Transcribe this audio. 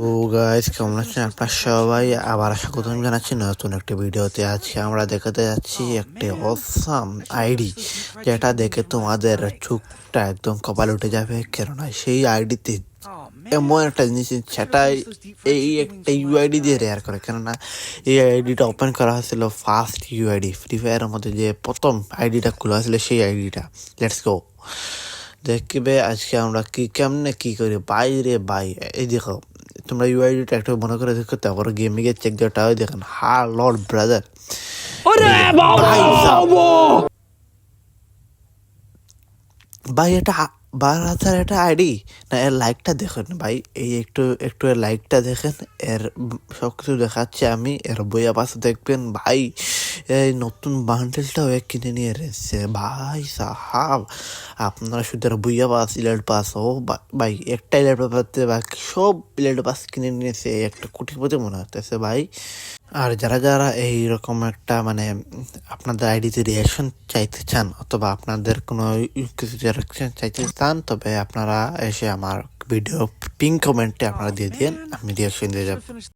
তো গাইস কেমন আছেন আপনার সবাই? আবার স্বাগতম জানাচ্ছি নতুন একটা ভিডিওতে। আজকে আমরা দেখাতে যাচ্ছি একটি অসাম আইডি, যেটা দেখে তোমাদের চোখটা একদম কপাল উঠে যাবে। কেননা সেই আইডিতে এমন একটা জিনিস সেটা এই একটা ইউআইডি দিয়ে রেয়ার করে। কেননা এই আইডিটা ওপেন করা হয়েছিল ফার্স্ট ইউআইডি ফ্রি ফায়ারের মধ্যে, যে প্রথম আইডিটা খোলা হয়েছিল সেই আইডিটা। লেটস গো, দেখবে আজকে আমরা কি কেমনে কি করি। বাই রে বাই, এই দেখো তোমরা ইউআইডিটা একটু মনে করে দেখো, তারপর গেমিংয়ে চেক দেওয়াটা হয়। দেখেন হা লর্ড ব্রাদার, ভাই এটা 12,000 এটা আইডি না। এর লাইকটা দেখেন ভাই, এই একটু একটু এর লাইকটা দেখেন। এর সব কিছু দেখাচ্ছে আমি। এর বইয়া পাশে দেখবেন ভাই, এই নতুন বান্ডেলটাও এক কিনে নিয়ে এসেছে ভাই সাহাব। আপনারা শুধু বইয়া পাস, ইলেট পাস ও ভাই, একটা ইলেট পাস বাকি সব ইলেট পাস কিনে নিয়েছে। একটা কোটিপতি মনে হতেছে ভাই। আর যারা যারা এইরকম একটা মানে আপনাদের আইডিতে রিয়াকশন চাইতে চান, অথবা আপনাদের কোনো কিছু রিয়াকশন চাইতে চান, তবে আপনারা এসে আমার ভিডিও পিন কমেন্টে আপনারা দিয়ে দিন, আমি রিয়াকশন দিয়ে যাবো।